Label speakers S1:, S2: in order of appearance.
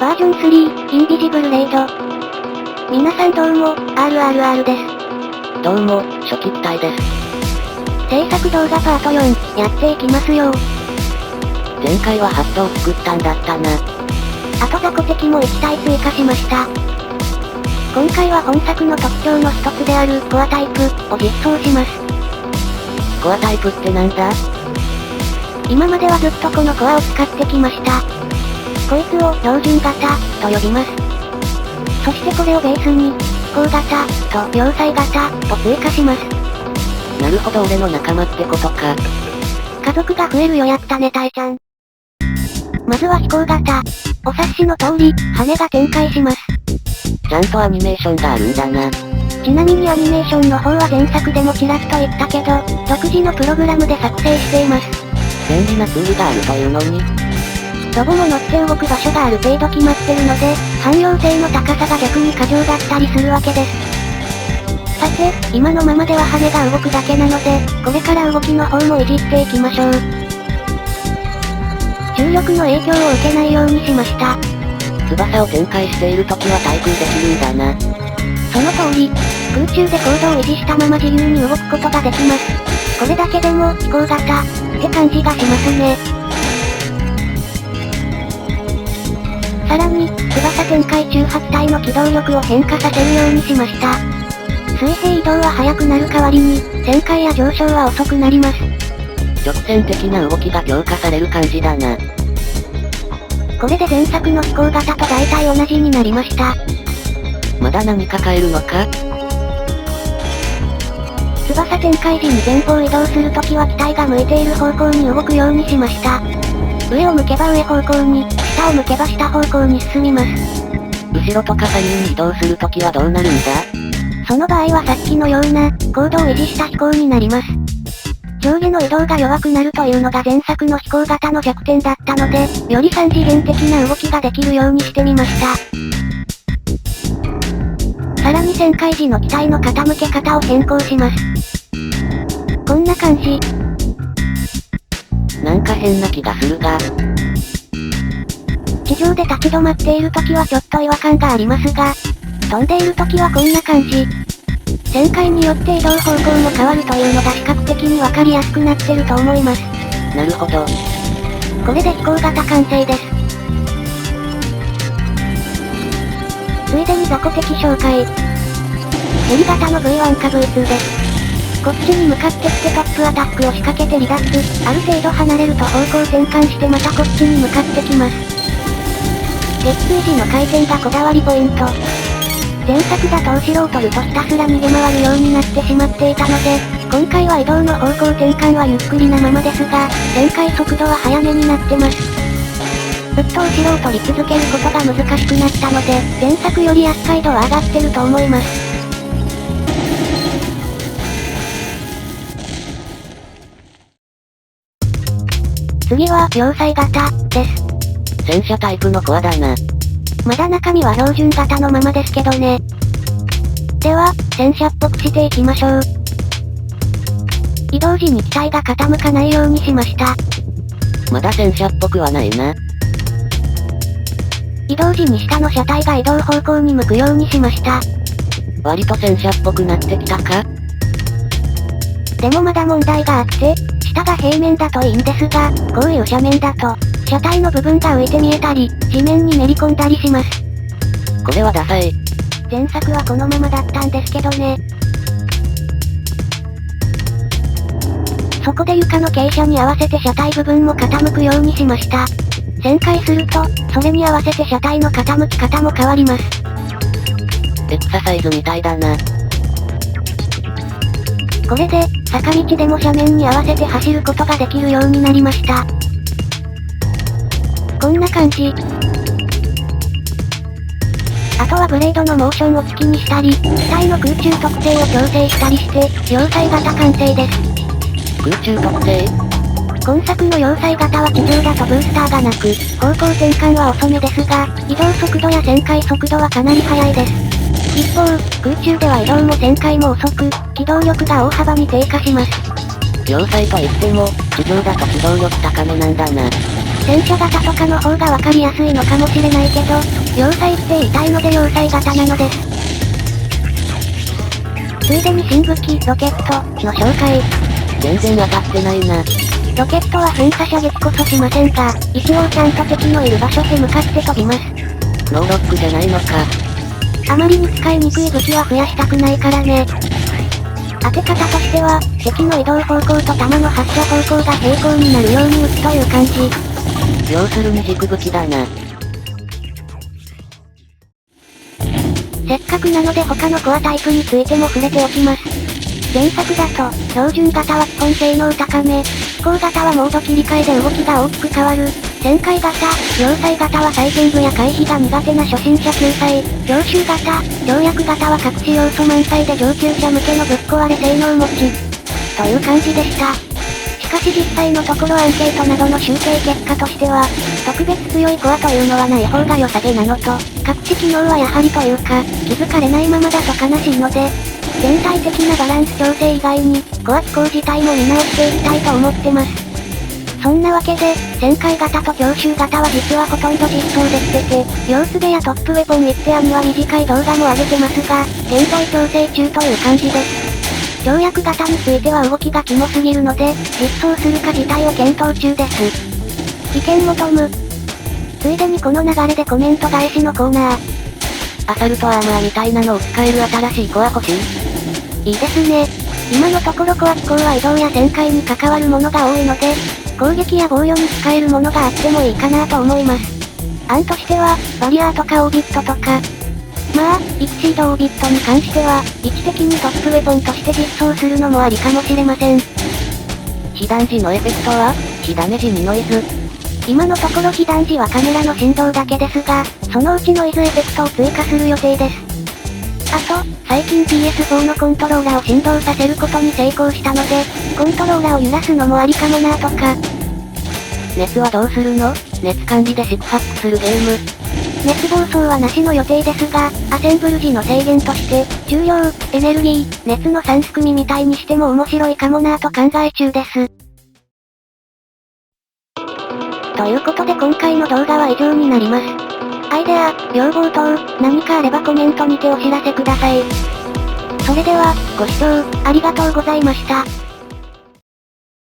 S1: バージョン3、インビジブルレイド。皆さんどうも、RRR です。
S2: どうも、初期機体です。
S1: 制作動画パート4、やっていきますよ。
S2: 前回はハットを作ったんだったな。
S1: あと雑魚敵も1体追加しました。今回は本作の特徴の一つであるコアタイプを実装します。
S2: コアタイプってなんだ？
S1: 今まではずっとこのコアを使ってきました。こいつを標準型と呼びます。そしてこれをベースに飛行型と要塞型と追加します。
S2: なるほど、俺の仲間ってことか。
S1: 家族が増えるよやったねタイちゃん。まずは飛行型。お察しの通り、羽が展開します。
S2: ちゃんとアニメーションがあるんだな。
S1: ちなみにアニメーションの方は前作でもちらっと言ったけど、独自のプログラムで作成しています。
S2: 便利なツールがあるというのに。
S1: ロボも乗って動く場所がある程度決まってるので、汎用性の高さが逆に過剰だったりするわけです。さて、今のままでは羽が動くだけなので、これから動きの方もいじっていきましょう。重力の影響を受けないようにしました。
S2: 翼を展開している時は対空できるんだな。
S1: その通り、空中で高度を維持したまま自由に動くことができます。これだけでも飛行型って感じがしますね。さらに、翼展開中8体の機動力を変化させるようにしました。水平移動は速くなる代わりに、旋回や上昇は遅くなります。
S2: 直線的な動きが強化される感じだな。
S1: これで前作の飛行型と大体同じになりました。
S2: まだ何か変えるのか？
S1: 翼展開時に前方移動するときは機体が向いている方向に動くようにしました。上を向けば上方向に、下を向けば下方向に進みます。
S2: 後ろとか左右に移動するときはどうなるんだ？
S1: その場合はさっきのような、高度を維持した飛行になります。上下の移動が弱くなるというのが前作の飛行型の弱点だったので、より3次元的な動きができるようにしてみました。さらに旋回時の機体の傾け方を変更します。こんな感じ。
S2: なんか変な気がするが。
S1: 地上で立ち止まっている時はちょっと違和感がありますが、飛んでいる時はこんな感じ。旋回によって移動方向も変わるというのが視覚的にわかりやすくなってると思います。
S2: なるほど。
S1: これで飛行型完成です。ついでに雑魚敵紹介。ヘリ型の V1 か V2 です。こっちに向かってきてトップアタックを仕掛けて離脱。ある程度離れると方向転換してまたこっちに向かってきます。撃墜時の回転がこだわりポイント。前作だと後ろを取るとひたすら逃げ回るようになってしまっていたので、今回は移動の方向転換はゆっくりなままですが、旋回速度は速めになってます。ずっと後ろを取り続けることが難しくなったので、前作より厄介度は上がってると思います。次は、要塞型、です。
S2: 戦車タイプのコアだな。
S1: まだ中身は標準型のままですけどね。では、戦車っぽくしていきましょう。移動時に機体が傾かないようにしました。
S2: まだ戦車っぽくはないな。
S1: 移動時に下の車体が移動方向に向くようにしました。
S2: 割と戦車っぽくなってきたか？
S1: でもまだ問題があって、下が平面だといいんですが、こういう斜面だと、車体の部分が浮いて見えたり、地面にめり込んだりします。
S2: これはダサい。
S1: 前作はこのままだったんですけどね。そこで床の傾斜に合わせて車体部分も傾くようにしました。旋回すると、それに合わせて車体の傾き方も変わります。
S2: エクササイズみたいだな。
S1: これで、坂道でも斜面に合わせて走ることができるようになりました。こんな感じ。あとはブレードのモーションを月にしたり、機体の空中特性を調整したりして、要塞型完成です。
S2: 空中特性？
S1: 今作の要塞型は地上だとブースターがなく、方向転換は遅めですが、移動速度や旋回速度はかなり速いです。一方、空中では移動も旋回も遅く、機動力が大幅に低下します。
S2: 要塞といっても、地上だと機動力高めなんだな。
S1: 戦車型とかの方がわかりやすいのかもしれないけど、要塞って言いたいので要塞型なのです。ついでに新武器、ロケットの紹介。
S2: 全然当たってないな。
S1: ロケットは噴射射撃こそしませんが、一応ちゃんと敵のいる場所へ向かって飛びます。
S2: ノーロックじゃないのか。
S1: あまりに使いにくい武器は増やしたくないからね。当て方としては、敵の移動方向と弾の発射方向が平行になるように撃つという感じ。
S2: 要するに軸武器だな。
S1: せっかくなので他のコアタイプについても触れておきます。前作だと、標準型は基本性能高め、飛行型はモード切り替えで動きが大きく変わる、旋回型、要塞型は再現部や回避が苦手な初心者救済、強襲型、跳躍型は隠し要素満載で上級者向けのぶっ壊れ性能持ち、という感じでした。しかし実際のところアンケートなどの集計結果としては、特別強いコアというのはない方が良さげなのと、隠し機能はやはりというか、気づかれないままだと悲しいので、全体的なバランス調整以外に、コア機構自体も見直していきたいと思ってます。そんなわけで、旋回型と強襲型は実はほとんど実装できてて、様子部やトップウェポンウィッテアには短い動画も上げてますが、現在調整中という感じです。跳躍型については動きがキモすぎるので、実装するか自体を検討中です。意見求む。ついでにこの流れでコメント返しのコーナー。
S2: アサルトアーマーみたいなのを使える新しいコア欲しい？
S1: いいですね。今のところコア機構は移動や旋回に関わるものが多いので、攻撃や防御に使えるものがあってもいいかなと思います。案としては、バリアーとかオービットとか。まあ、1シードオービットに関しては、位置的にトップウェポンとして実装するのもありかもしれません。
S2: 被弾時のエフェクトは、被ダメ時にノイズ。
S1: 今のところ被弾時はカメラの振動だけですが、そのうちノイズエフェクトを追加する予定です。あと、最近 PS4 のコントローラーを振動させることに成功したので、コントローラーを揺らすのもありかもなとか。
S2: 熱はどうするの？熱管理で四苦八苦するゲーム。
S1: 熱暴走はなしの予定ですが、アセンブル時の制限として、重量、エネルギー、熱の3すくみみたいにしても面白いかもなぁと考え中です。ということで今回の動画は以上になります。アイデア、要望等、何かあればコメントにてお知らせください。それでは、ご視聴、ありがとうございました。